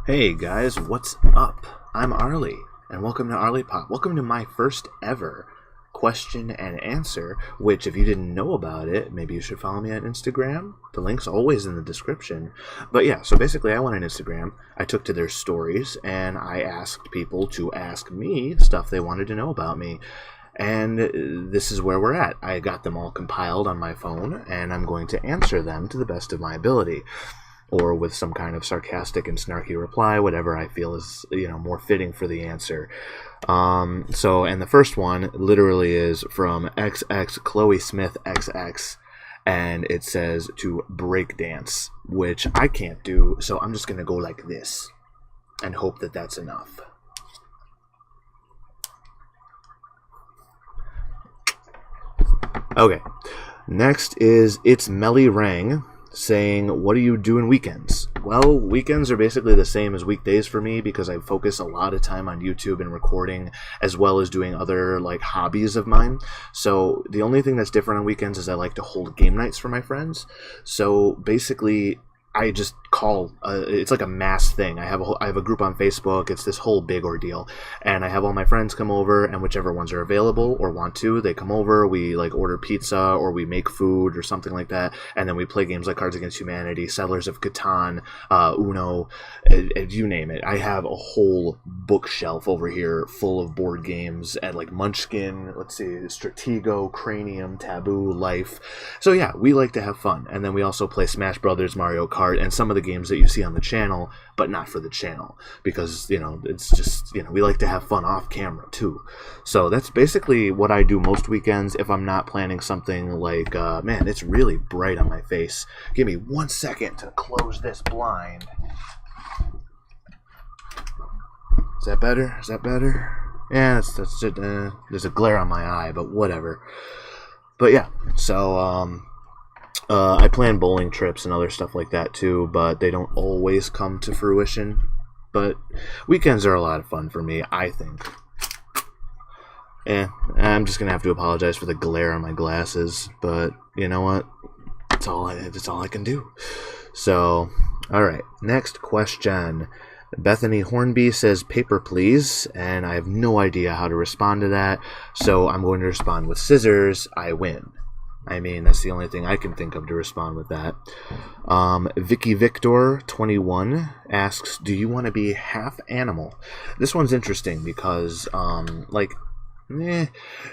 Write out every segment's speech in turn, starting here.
Hey guys, what's up? I'm Arly, and welcome to Arlypop. Welcome to my first ever question and answer, which if you didn't know about it, maybe you should follow me on Instagram. The link's always in the description. But yeah, so basically I went on Instagram, I took to their stories, and I asked people to ask me stuff they wanted to know about me. And this is where we're at. I got them all compiled on my phone, and I'm going to answer them to the best of my ability, or with some kind of sarcastic and snarky reply, whatever I feel is, more fitting for the answer. And the first one literally is from XX Chloe Smith XX, and it says to break dance, which I can't do, so I'm just gonna go like this and hope that that's enough. Okay, next is It's Melly Rang saying, what do you do in weekends? Well, weekends are basically the same as weekdays for me because I focus a lot of time on YouTube and recording as well as doing other hobbies of mine. So the only thing that's different on weekends is I like to hold game nights for my friends. So basically I just call, it's like a mass thing. I have a group on Facebook. It's this whole big ordeal, and I have all my friends come over, and whichever ones are available or want to, they come over. We order pizza, or we make food or something like that, and then we play games like Cards Against Humanity, Settlers of Catan, Uno, you name it. I have a whole bookshelf over here full of board games and Munchkin, let's see, Stratego, Cranium, Taboo, Life. So yeah, we like to have fun, and then we also play Smash Brothers, Mario Kart, and some of the games that you see on the channel, but not for the channel, because it's just, we like to have fun off camera too. So that's basically what I do most weekends if I'm not planning something man, it's really bright on my face. Give me 1 second to close this blind. Is that better? Is that better? Yeah, that's it. There's a glare on my eye, but whatever. But yeah, so I plan bowling trips and other stuff like that too, but they don't always come to fruition. But weekends are a lot of fun for me, I think. I'm just gonna have to apologize for the glare on my glasses, but you know what? It's all I can do. So, all right, next question. Bethany Hornby says, paper please, and I have no idea how to respond to that, so I'm going to respond with scissors. I win. I mean, that's the only thing I can think of to respond with that. Vicky Victor 21 asks, do you want to be half animal? This one's interesting because,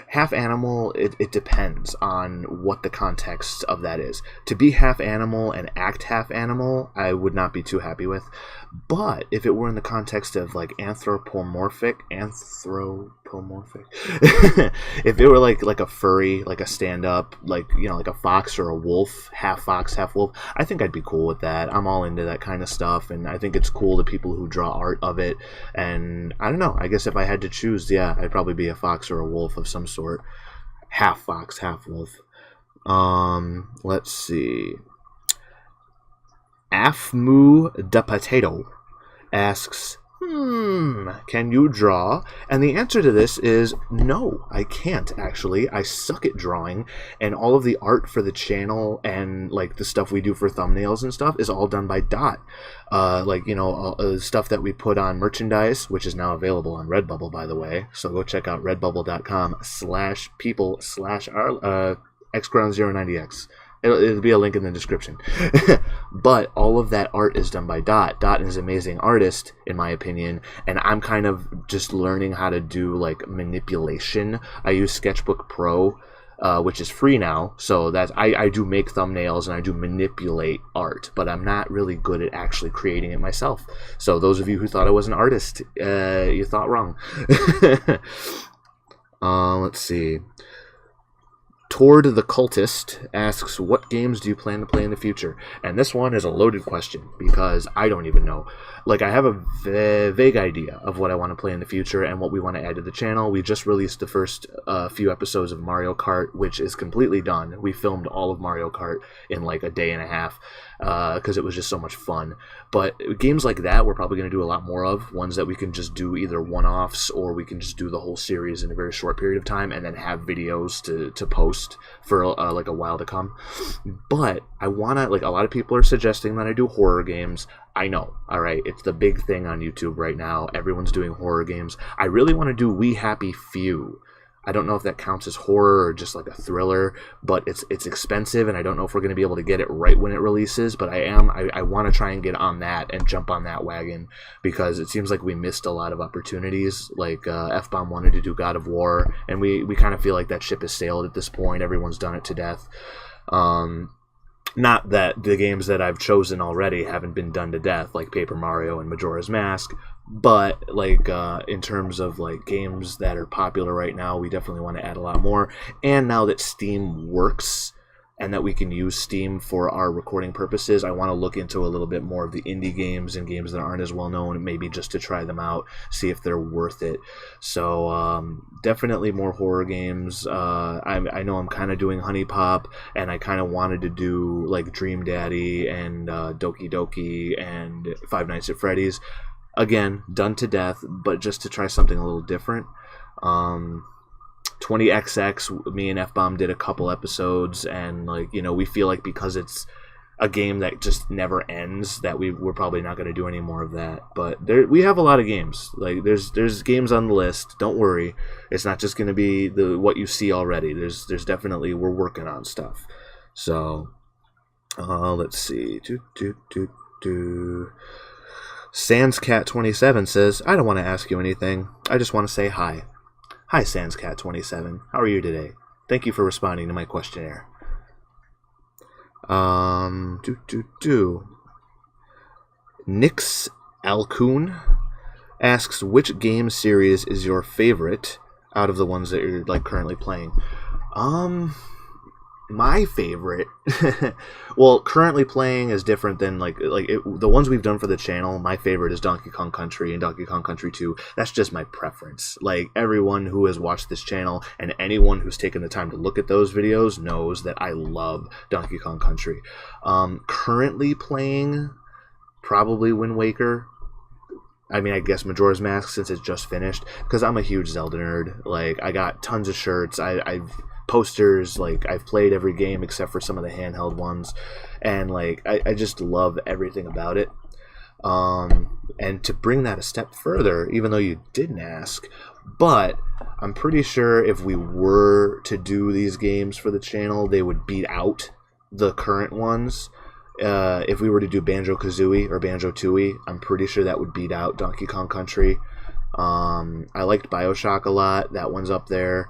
half animal, it depends on what the context of that is. To be half animal and act half animal, I would not be too happy with. But if it were in the context of anthropomorphic, if it were like a furry, like a stand-up, like a fox or a wolf, half fox, half wolf, I think I'd be cool with that. I'm all into that kind of stuff, and I think it's cool to people who draw art of it. And I don't know, I guess if I had to choose, yeah, I'd probably be a fox or a wolf of some sort. Half fox, half wolf. Let's see. Afmu the Potato asks, can you draw? And the answer to this is no, I can't actually. I suck at drawing, and all of the art for the channel and the stuff we do for thumbnails and stuff is all done by Dot. Stuff that we put on merchandise, which is now available on Redbubble, by the way. So go check out redbubble.com/people/xground090x. It'll be a link in the description. But all of that art is done by Dot. Dot is an amazing artist, in my opinion, and I'm kind of just learning how to do manipulation. I use Sketchbook Pro, which is free now, so that's I do make thumbnails and I do manipulate art, but I'm not really good at actually creating it myself. So those of you who thought I was an artist, you thought wrong. Let's see. Toward the Cultist asks, what games do you plan to play in the future? And this one is a loaded question because I don't even know. I have a vague idea of what I want to play in the future and what we want to add to the channel. We just released the first few episodes of Mario Kart, which is completely done. We filmed all of Mario Kart in a day and a half because it was just so much fun. But games like that we're probably going to do a lot more of, ones that we can just do either one-offs or we can just do the whole series in a very short period of time and then have videos to post post for like a while to come. But I want to, like, a lot of people are suggesting that I do horror games. I know, all right, it's the big thing on YouTube right now. Everyone's doing horror games. I really want to do We Happy Few. I don't know if that counts as horror or just like a thriller, but it's expensive, and I don't know if we're going to be able to get it right when it releases, but I want to try and get on that and jump on that wagon, because it seems like we missed a lot of opportunities. Like F-Bomb wanted to do God of War, and we kind of feel like that ship has sailed at this point. Everyone's done it to death. Not that the games that I've chosen already haven't been done to death, like Paper Mario and Majora's Mask, but like in terms of like games that are popular right now, we definitely want to add a lot more. And now that Steam works and that we can use Steam for our recording purposes, I want to look into a little bit more of the indie games and games that aren't as well known, maybe just to try them out, see if they're worth it. So definitely more horror games. I know I'm kind of doing Arlypop, and I kind of wanted to do like Dream Daddy and Doki Doki and Five Nights at Freddy's. Again, done to death, but just to try something a little different. 20XX, me and F-Bomb did a couple episodes, and like, you know, we feel like because it's a game that just never ends, that we're probably not going to do any more of that. But we have a lot of games. Like there's games on the list. Don't worry, it's not just going to be what you see already. There's definitely, we're working on stuff. So let's see. SansCat27 says, I don't want to ask you anything. I just want to say hi. Hi, SansCat27. How are you today? Thank you for responding to my questionnaire. Nix Alcoon asks, which game series is your favorite out of the ones that you're like currently playing? My favorite, well, currently playing is different than the ones we've done for the channel. My favorite is Donkey Kong Country and Donkey Kong Country 2. That's just my preference. Like, everyone who has watched this channel and anyone who's taken the time to look at those videos knows that I love Donkey Kong Country. Currently playing probably Wind Waker. I mean, I guess Majora's Mask, since it's just finished, because I'm a huge Zelda nerd. Like, I got tons of shirts. I've posters, like I've played every game except for some of the handheld ones, and like I just love everything about it. And to bring that a step further, even though you didn't ask, but I'm pretty sure if we were to do these games for the channel, they would beat out the current ones. If we were to do Banjo-Kazooie or Banjo-Tooie, I'm pretty sure that would beat out Donkey Kong Country. I liked BioShock a lot. That one's up there.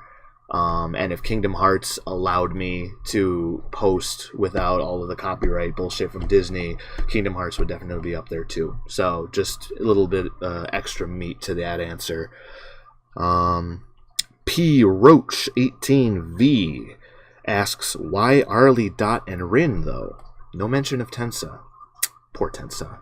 And if Kingdom Hearts allowed me to post without all of the copyright bullshit from Disney, Kingdom Hearts would definitely be up there too. So just a little bit extra meat to that answer. P. Roach 18V asks, why Arly, Dot, and Rin though? No mention of Tensa. Poor Tensa.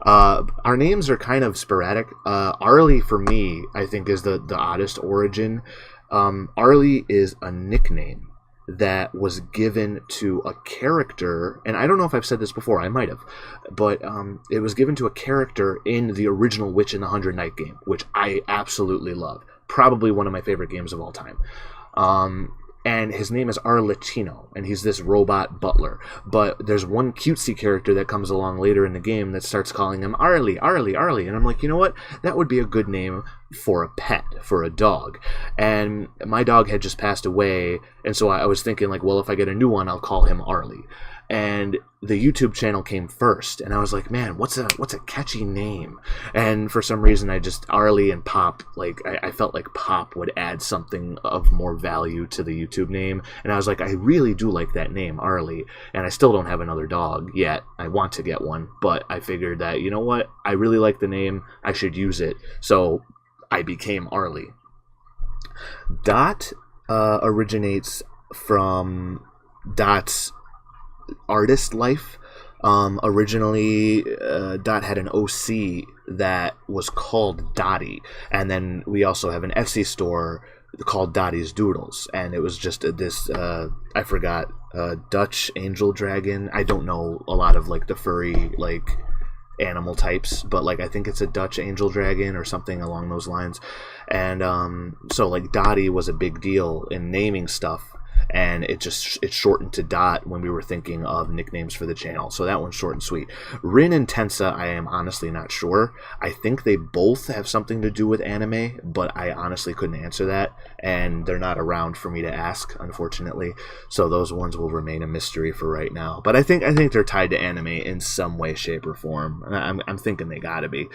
Our names are kind of sporadic. Arly, for me, I think is the oddest origin. Arly is a nickname that was given to a character, and I don't know if I've said this before, I might have, but it was given to a character in the original Witch in the 100 Night game, which I absolutely love. Probably one of my favorite games of all time. And his name is Arlecchino, and he's this robot butler. But there's one cutesy character that comes along later in the game that starts calling him Arly, Arly, Arly. And I'm like, you know what? That would be a good name for a pet, for a dog. And my dog had just passed away, and so I was thinking, like, well, if I get a new one, I'll call him Arly. And the YouTube channel came first, and I was like, man, what's a catchy name? And for some reason, I just, Arly and Pop, like, I felt like Pop would add something of more value to the YouTube name, and I was like, I really do like that name, Arly, and I still don't have another dog yet. I want to get one, but I figured that, you know what, I really like the name, I should use it, so I became Arly. Dot originates from Dot's artist life. Originally, Dot had an OC that was called Dottie, and then we also have an Etsy store called Dottie's Doodles, and it was just this I forgot, Dutch angel dragon. I don't know a lot of like the furry like animal types, but like I think it's a Dutch angel dragon or something along those lines. And so like Dottie was a big deal in naming stuff. and it's shortened to Dot when we were thinking of nicknames for the channel. So that one's short and sweet. Rin and Tensa, I am honestly not sure. I think they both have something to do with anime, but I honestly couldn't answer that, and they're not around for me to ask, unfortunately. So those ones will remain a mystery for right now. But I think they're tied to anime in some way, shape, or form. I'm thinking they gotta be.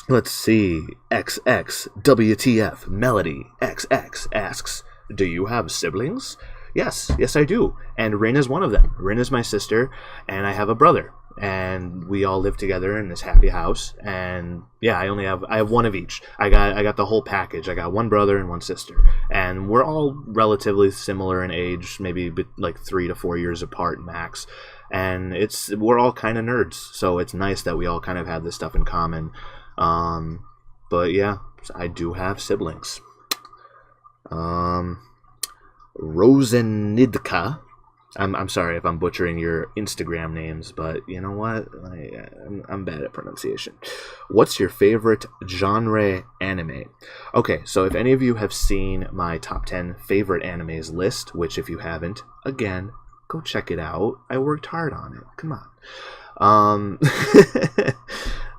Let's see. XXWTF Melody XX asks, do you have siblings? Yes, I do. And Rin is one of them. Rin is my sister, and I have a brother. And we all live together in this happy house. And yeah, I have one of each. I got the whole package. I got one brother and one sister. And we're all relatively similar in age, maybe like 3 to 4 years apart max. And we're all kind of nerds, so it's nice that we all kind of have this stuff in common. But yeah, I do have siblings. Rosenidka. I'm sorry if I'm butchering your Instagram names, but you know what? I'm bad at pronunciation. What's your favorite genre anime? Okay, so if any of you have seen my top 10 favorite animes list, which if you haven't, again, go check it out. I worked hard on it. Come on.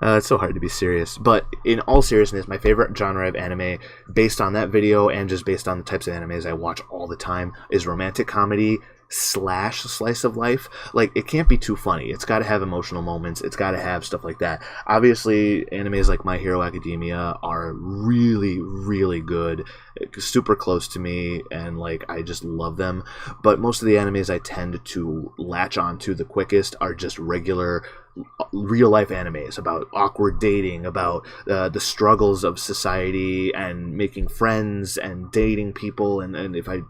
It's so hard to be serious. But in all seriousness, my favorite genre of anime, based on that video and just based on the types of animes I watch all the time, is romantic comedy / slice of life. Like, it can't be too funny. It's got to have emotional moments. It's got to have stuff like that. Obviously, animes like My Hero Academia are really, really good, super close to me, and like I just love them. But most of the animes I tend to latch onto the quickest are just regular real life animes about awkward dating, about the struggles of society and making friends and dating people, and if I,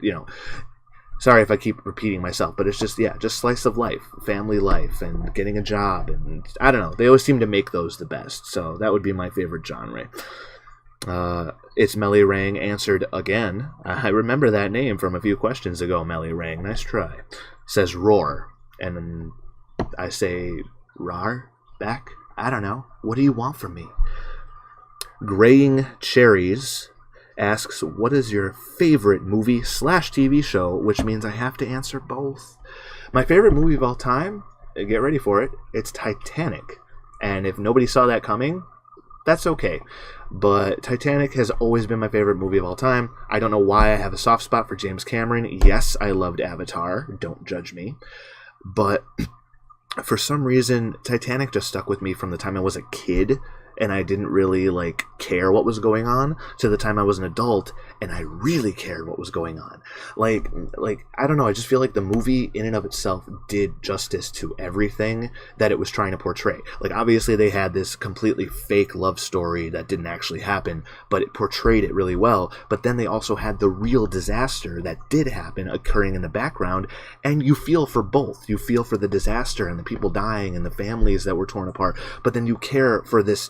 sorry if I keep repeating myself, but it's just slice of life, family life, and getting a job, and I don't know, they always seem to make those the best, so that would be my favorite genre. It's Melly Rang answered again. I remember that name from a few questions ago, Melly Rang, nice try. Says roar, and then I say rar back. I don't know, what do you want from me? Graying Cherries asks, what is your favorite movie / TV show, which means I have to answer both. My favorite movie of all time, get ready for it, it's Titanic. And if nobody saw that coming, that's okay. But Titanic has always been my favorite movie of all time. I don't know why I have a soft spot for James Cameron. Yes, I loved Avatar, don't judge me. But for some reason, Titanic just stuck with me from the time I was a kid, and I didn't really care what was going on, to the time I was an adult and I really cared what was going on. Like I don't know, I just feel like the movie in and of itself did justice to everything that it was trying to portray. Like, obviously they had this completely fake love story that didn't actually happen, but it portrayed it really well. But then they also had the real disaster that did happen occurring in the background, and you feel for both. You feel for the disaster and the people dying and the families that were torn apart, but then you care for this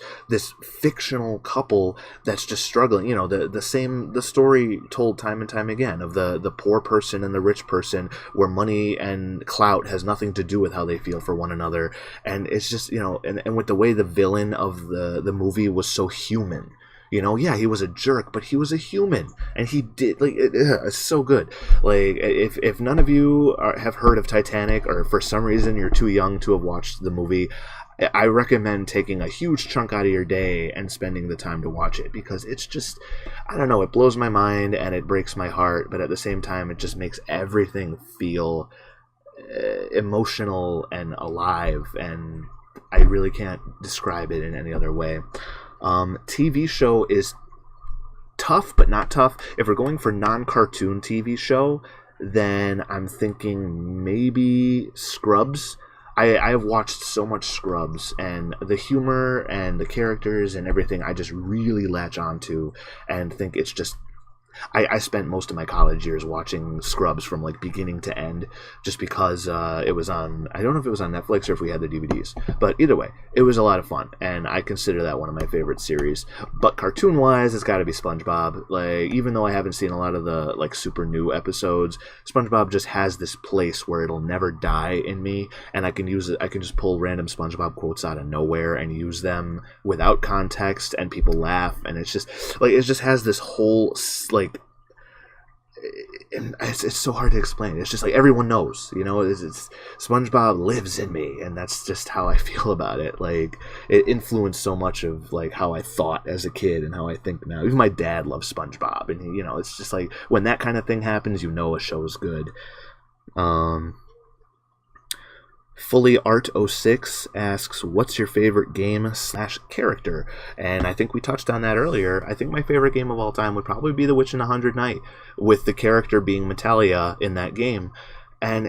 fictional couple that's just struggling. The story told time and time again of the poor person and the rich person, where money and clout has nothing to do with how they feel for one another. And it's just, and with the way the villain of the movie was so human. Yeah, he was a jerk, but he was a human, and he did, it's so good. Like, if none of you have heard of Titanic, or for some reason you're too young to have watched the movie, I recommend taking a huge chunk out of your day and spending the time to watch it, because it's just, I don't know, it blows my mind and it breaks my heart, but at the same time it just makes everything feel emotional and alive, and I really can't describe it in any other way. TV show is tough, but not tough. If we're going for non-cartoon TV show, then I'm thinking maybe Scrubs. I have watched so much Scrubs, and the humor and the characters and everything I just really latch onto and think it's just... I spent most of my college years watching Scrubs from beginning to end, just because it was on, I don't know if it was on Netflix or if we had the DVDs, but either way, it was a lot of fun, and I consider that one of my favorite series. But cartoon wise, it's got to be SpongeBob. Even though I haven't seen a lot of the super new episodes, SpongeBob just has this place where it'll never die in me, and I can use it. I can just pull random SpongeBob quotes out of nowhere and use them without context, and people laugh, and it's just it just has this whole and it's so hard to explain. It's just like everyone knows, you know, it's SpongeBob lives in me, and that's just how I feel about it. Like, it influenced so much of like how I thought as a kid and how I think now. Even my dad loves SpongeBob, and you know, it's just like when that kind of thing happens, you know, a show is good. Fully Art 06 asks, what's your favorite game / character? And I think we touched on that earlier. I think my favorite game of all time would probably be The Witch and the Hundred Knight, with the character being Metalia in that game. And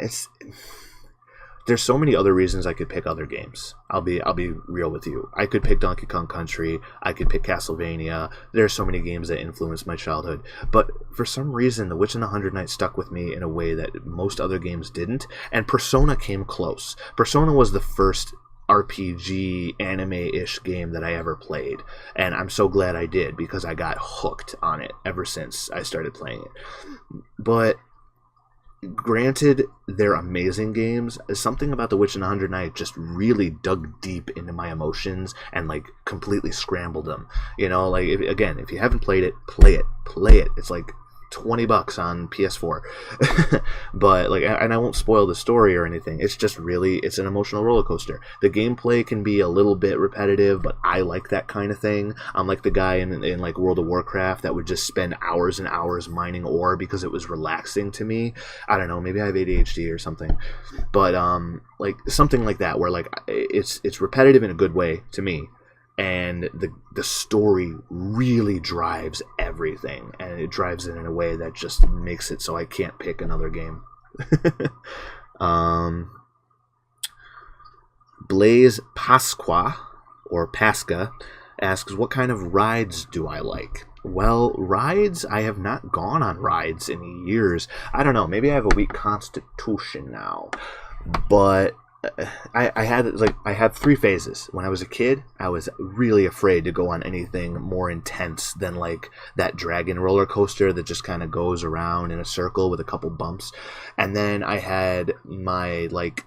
there's so many other reasons I could pick other games. I'll be real with you. I could pick Donkey Kong Country. I could pick Castlevania. There are so many games that influenced my childhood. But for some reason, The Witch and the Hundred Knights stuck with me in a way that most other games didn't. And Persona came close. Persona was the first RPG anime-ish game that I ever played. And I'm so glad I did, because I got hooked on it ever since I started playing it. But granted, they're amazing games. Something about The Witch and the Hundred Knights just really dug deep into my emotions and like completely scrambled them. You know, like if you haven't played it, play it. It's like $20 on PS4. But like, and I won't spoil the story or anything. It's just really, it's an emotional roller coaster. The gameplay can be a little bit repetitive, but I like that kind of thing. I'm like the guy in like World of Warcraft that would just spend hours and hours mining ore because it was relaxing to me. I don't know, maybe I have ADHD or something, but like something like that, where like it's repetitive in a good way to me. And the story really drives everything, and it drives it in a way that just makes it so I can't pick another game. Blaze Pasqua, or Pasca, asks, what kind of rides do I like? Well, rides, I have not gone on rides in years. I don't know, maybe I have a weak constitution now, but I had 3 phases. When I was a kid, I was really afraid to go on anything more intense than like that dragon roller coaster that just kind of goes around in a circle with a couple bumps. And then I had my like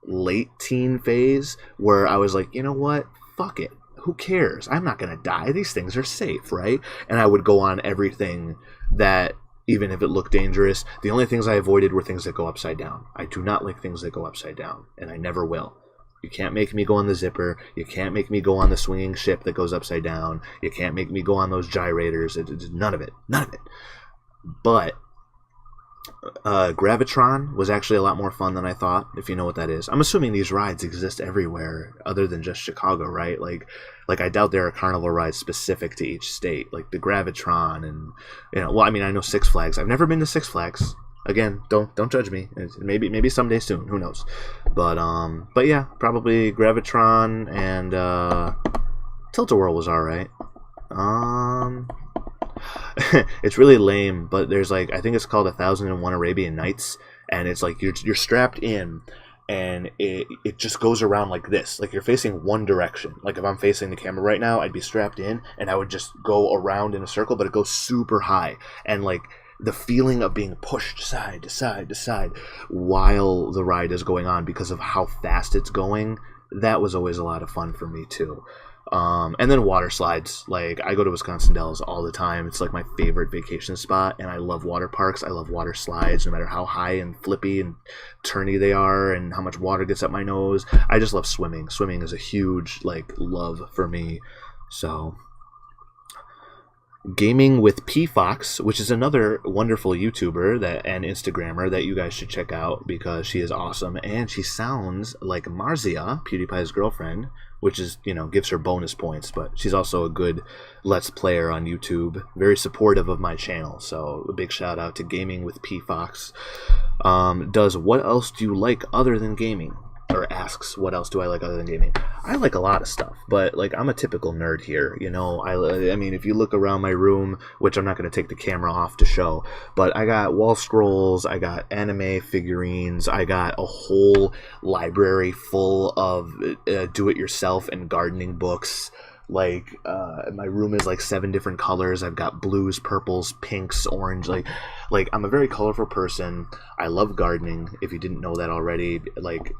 late teen phase where I was like, you know what? Fuck it. Who cares? I'm not gonna die. These things are safe, right? And I would go on everything that, even if it looked dangerous. The only things I avoided were things that go upside down. I do not like things that go upside down, and I never will. You can't make me go on the zipper. You can't make me go on the swinging ship that goes upside down. You can't make me go on those gyrators. None of it. None of it. But Gravitron was actually a lot more fun than I thought, if you know what that is. I'm assuming these rides exist everywhere other than just Chicago, right? Like I doubt there are carnival rides specific to each state, like the Gravitron and, you know, well, I mean, I know Six Flags. I've never been to Six Flags. Again, don't judge me. Maybe someday soon. Who knows? But yeah, probably Gravitron and Tilt-A-Whirl was all right. It's really lame, but there's like, I think it's called 1001 Arabian Nights, and it's like you're strapped in, and it just goes around like this, like you're facing one direction. Like if I'm facing the camera right now, I'd be strapped in and I would just go around in a circle, but it goes super high, and like the feeling of being pushed side to side to side while the ride is going on because of how fast it's going, that was always a lot of fun for me too. And then water slides. Like, I go to Wisconsin Dells all the time. It's like my favorite vacation spot, and I love water parks. I love water slides, no matter how high and flippy and turny they are and how much water gets up my nose. I just love swimming. Swimming is a huge, like, love for me. So, Gaming with P Fox, which is another wonderful YouTuber and Instagrammer that you guys should check out because she is awesome, and she sounds like Marzia, PewDiePie's girlfriend, which is, you know, gives her bonus points, but she's also a good Let's Player on YouTube, very supportive of my channel, so a big shout out to Gaming with P Fox. Does what else do you like other than gaming? Or asks, what else do I like other than gaming? I like a lot of stuff, but like I'm a typical nerd here, you know. I mean, if you look around my room, which I'm not going to take the camera off to show, but I got wall scrolls, I got anime figurines, I got a whole library full of do-it-yourself and gardening books. Like my room is like 7 different colors. I've got blues, purples, pinks, orange. Like I'm a very colorful person. I love gardening. If you didn't know that already, like,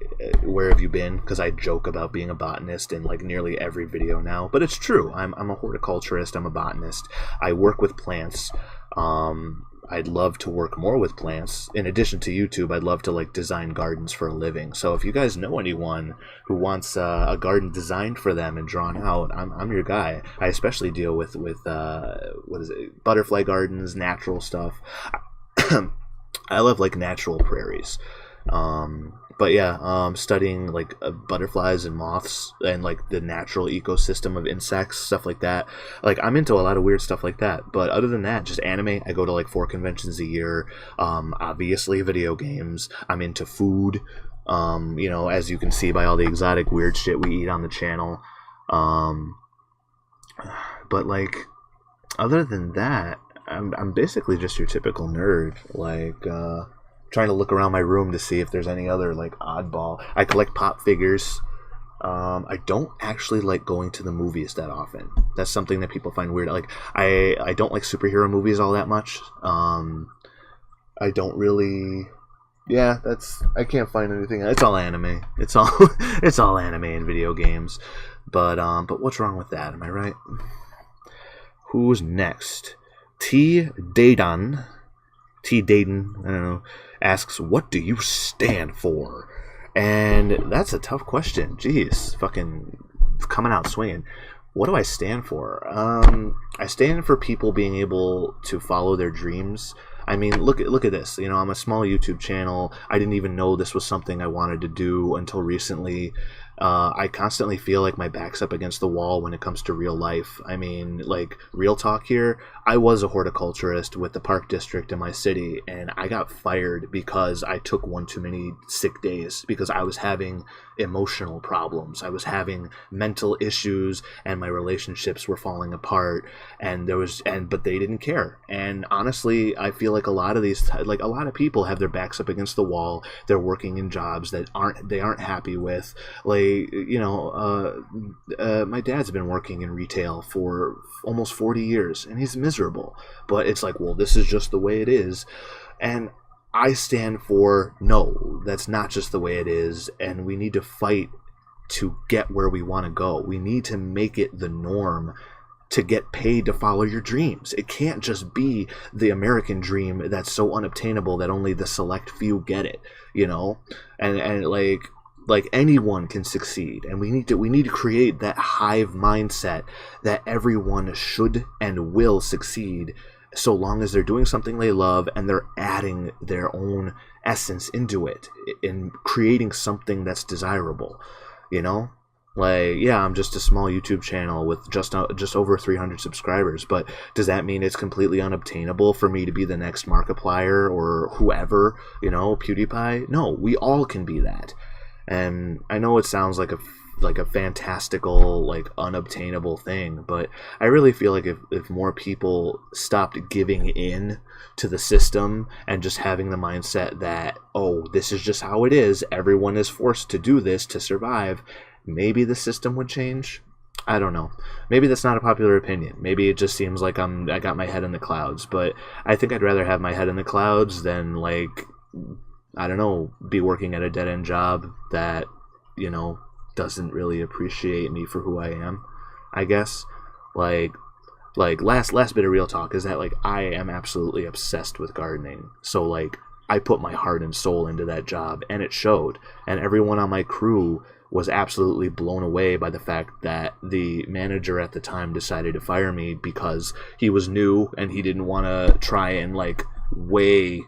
where have you been? Because I joke about being a botanist in like nearly every video now, but it's true. I'm a horticulturist. I'm a botanist. I work with plants. I'd love to work more with plants. In addition to YouTube, I'd love to like design gardens for a living. So if you guys know anyone who wants a garden designed for them and drawn out, I'm your guy. I especially deal with what is it, butterfly gardens, natural stuff. I love like natural prairies. But yeah, studying like butterflies and moths and like the natural ecosystem of insects, stuff like that. Like I'm into a lot of weird stuff like that. But other than that, just anime. I go to like 4 conventions a year. Obviously video games. I'm into food. You know, as you can see by all the exotic weird shit we eat on the channel. But like other than that, I'm basically just your typical nerd. Like trying to look around my room to see if there's any other like oddball. I collect pop figures. I don't actually like going to the movies that often. That's something that people find weird. Like I don't like superhero movies all that much. I don't really. Yeah, I can't find anything. It's all anime. It's all anime and video games. But what's wrong with that? Am I right? Who's next? T. Dayton, I don't know, asks, what do you stand for? And that's a tough question. Jeez, fucking coming out swinging. What do I stand for? I stand for people being able to follow their dreams. I mean, look at this. You know, I'm a small YouTube channel. I didn't even know this was something I wanted to do until recently. I constantly feel like my back's up against the wall when it comes to real life. I mean, like, real talk here, I was a horticulturist with the park district in my city, and I got fired because I took one too many sick days, because I was having emotional problems. I was having mental issues, and my relationships were falling apart, but they didn't care. And honestly, I feel like a lot of people have their backs up against the wall. They're working in jobs that they aren't happy with. Like, you know, my dad's been working in retail for almost 40 years, and he's miserable. But it's like, well, this is just the way it is. And I stand for, no, that's not just the way it is, and we need to fight to get where we want to go. We need to make it the norm to get paid to follow your dreams. It can't just be the American dream that's so unobtainable that only the select few get it, you know? And like anyone can succeed, and we need to create that hive mindset that everyone should and will succeed, so long as they're doing something they love and they're adding their own essence into it and creating something that's desirable, you know? Like, yeah, I'm just a small YouTube channel with just over 300 subscribers, but does that mean it's completely unobtainable for me to be the next Markiplier or whoever, you know, PewDiePie? No, we all can be that. And I know it sounds like a fantastical, like, unobtainable thing, but I really feel like if more people stopped giving in to the system and just having the mindset that, oh, this is just how it is, everyone is forced to do this to survive, maybe the system would change. I don't know. Maybe that's not a popular opinion. Maybe it just seems like I got my head in the clouds, but I think I'd rather have my head in the clouds than, like, I don't know, be working at a dead-end job that, you know, doesn't really appreciate me for who I am, I guess. Like last bit of real talk is that, like, I am absolutely obsessed with gardening. So, like, I put my heart and soul into that job, and it showed. And everyone on my crew was absolutely blown away by the fact that the manager at the time decided to fire me because he was new and he didn't want to try and, like, weigh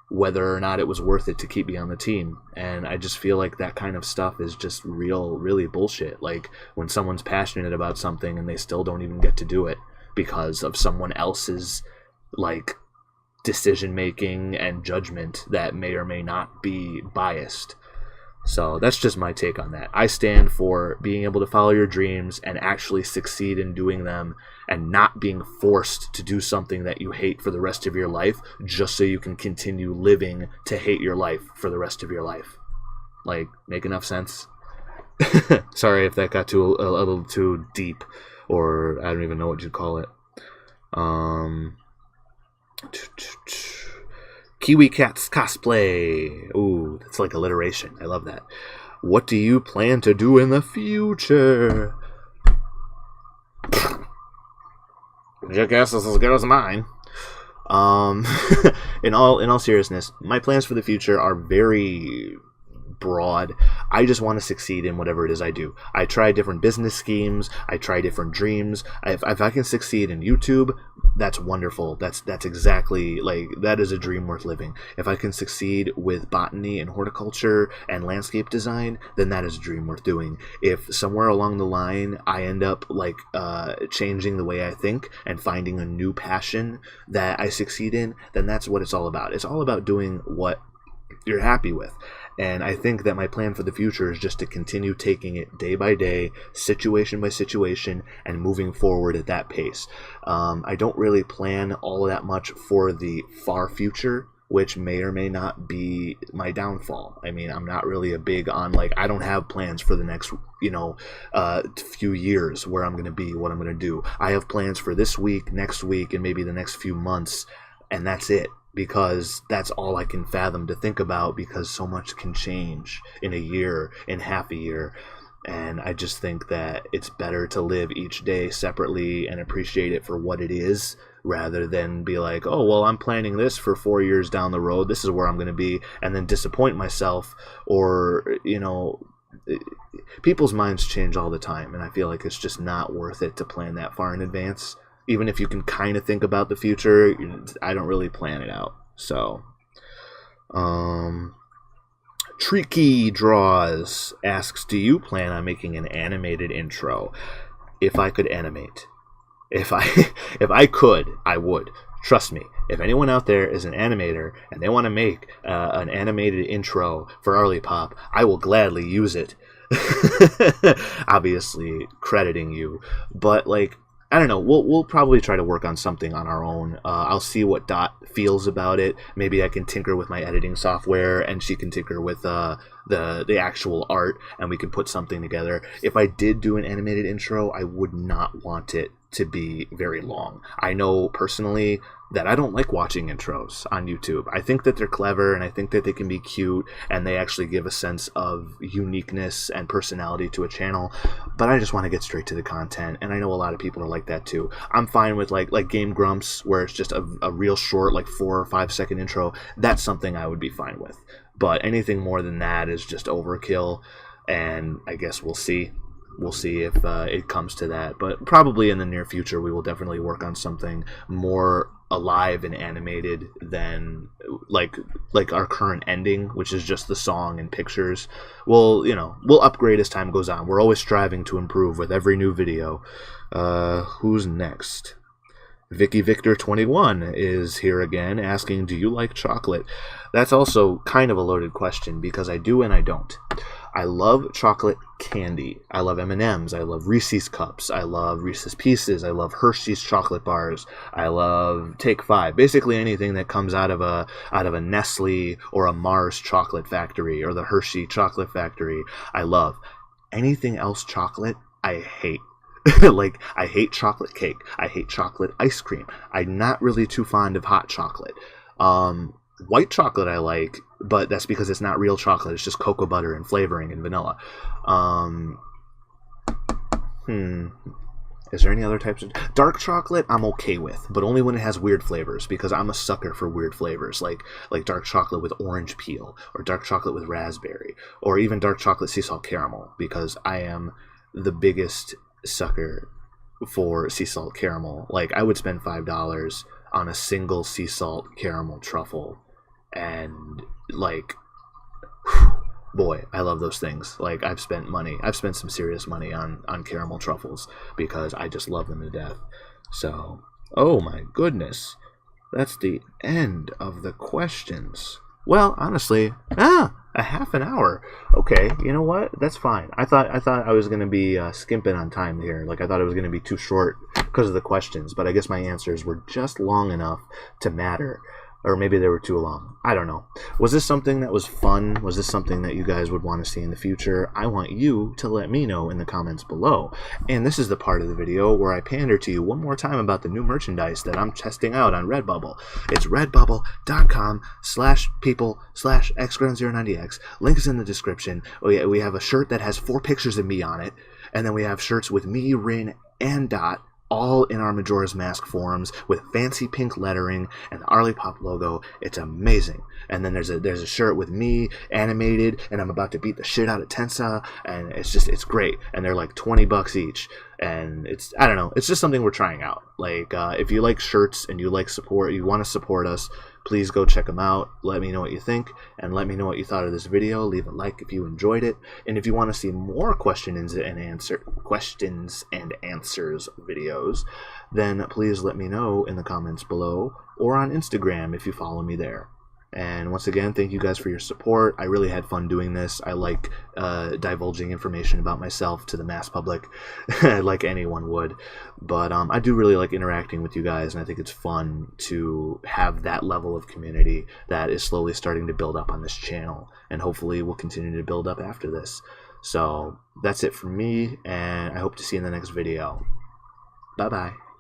whether or not it was worth it to keep me on the team. And I just feel like that kind of stuff is just really bullshit. Like, when someone's passionate about something and they still don't even get to do it because of someone else's, like, decision making and judgment that may or may not be biased. So that's just my take on that. I stand for being able to follow your dreams and actually succeed in doing them, and not being forced to do something that you hate for the rest of your life just so you can continue living to hate your life for the rest of your life. Like, make enough sense? Sorry if that got a little too deep, or I don't even know what you'd call it. Kiwi Cats Cosplay. Ooh, that's like alliteration. I love that. What do you plan to do in the future? Your guess is as good as mine. In all seriousness, my plans for the future are very broad. I just want to succeed in whatever it is I do. I try different business schemes. I try different dreams. If I can succeed in YouTube, that's wonderful. That's exactly, like, that is a dream worth living. If I can succeed with botany and horticulture and landscape design, then that is a dream worth doing. If somewhere along the line I end up like changing the way I think and finding a new passion that I succeed in, then that's what it's all about. It's all about doing what you're happy with. And I think that my plan for the future is just to continue taking it day by day, situation by situation, and moving forward at that pace. I don't really plan all that much for the far future, which may or may not be my downfall. I mean, I'm not really a big on, like, I don't have plans for the next, few years where I'm going to be, what I'm going to do. I have plans for this week, next week, and maybe the next few months, and that's it. Because that's all I can fathom to think about, because so much can change in a year, in half a year. And I just think that it's better to live each day separately and appreciate it for what it is, rather than be like, oh, well, I'm planning this for 4 years down the road, this is where I'm going to be, and then disappoint myself. Or, people's minds change all the time, and I feel like it's just not worth it to plan that far in advance. Even if you can kind of think about the future, I don't really plan it out. So, Tricky Draws asks, do you plan on making an animated intro? If I could animate. If I could, I would. Trust me. If anyone out there is an animator and they want to make an animated intro for Arlypop, I will gladly use it. Obviously, crediting you. But, like, I don't know. We'll probably try to work on something on our own. I'll see what Dot feels about it. Maybe I can tinker with my editing software, and she can tinker with the actual art, and we can put something together. If I did do an animated intro, I would not want it to be very long. I know personally that I don't like watching intros on YouTube. I think that they're clever, and I think that they can be cute, and they actually give a sense of uniqueness and personality to a channel, but I just want to get straight to the content, and I know a lot of people are like that too. I'm fine with like Game Grumps, where it's just a real short, like 4 or 5 second intro. That's something I would be fine with, but anything more than that is just overkill, and I guess we'll see. We'll see if it comes to that, but probably in the near future we will definitely work on something more alive and animated than like our current ending, which is just the song and pictures. We'll upgrade as time goes on. We're always striving to improve with every new video. Who's next? Vicky Victor 21 is here again, asking, do you like chocolate? That's also kind of a loaded question, because I do and I don't. I love chocolate candy. I love M&Ms. I love Reese's Cups. I love Reese's Pieces. I love Hershey's chocolate bars. I love Take 5. Basically anything that comes out of a Nestle or a Mars chocolate factory, or the Hershey chocolate factory, I love. Anything else chocolate, I hate. Like, I hate chocolate cake. I hate chocolate ice cream. I'm not really too fond of hot chocolate. White chocolate I like, but that's because it's not real chocolate. It's just cocoa butter and flavoring and vanilla. Is there any other types of... Dark chocolate I'm okay with, but only when it has weird flavors, because I'm a sucker for weird flavors, like dark chocolate with orange peel, or dark chocolate with raspberry, or even dark chocolate sea salt caramel, because I am the biggest sucker for sea salt caramel. Like, I would spend $5 on a single sea salt caramel truffle, and like, boy, I love those things. Like, I've spent some serious money on caramel truffles, because I just love them to death. So, oh my goodness, that's the end of the questions. Well, honestly, a half an hour. Okay, you know what? That's fine. I thought I was gonna be skimping on time here. Like, I thought it was gonna be too short because of the questions, but I guess my answers were just long enough to matter. Or maybe they were too long. I don't know. Was this something that was fun? Was this something that you guys would want to see in the future? I want you to let me know in the comments below. And this is the part of the video where I pander to you one more time about the new merchandise that I'm testing out on Redbubble. It's redbubble.com/people/xground090x. Link is in the description. We have a shirt that has 4 pictures of me on it. And then we have shirts with me, Rin, and Dot all in our Majora's Mask forums with fancy pink lettering and the Arlypop logo. It's amazing. And then there's a shirt with me animated, and I'm about to beat the shit out of Tensa, and it's great. And they're like $20 each. And I don't know, it's just something we're trying out. Like, if you like shirts and you like support, you want to support us, please go check them out. Let me know what you think, and let me know what you thought of this video. Leave a like if you enjoyed it, and if you want to see more questions and answers videos, then please let me know in the comments below or on Instagram if you follow me there. And once again, thank you guys for your support. I really had fun doing this. I like divulging information about myself to the mass public, like anyone would. But I do really like interacting with you guys, and I think it's fun to have that level of community that is slowly starting to build up on this channel, and hopefully will continue to build up after this. So that's it from me, and I hope to see you in the next video. Bye-bye.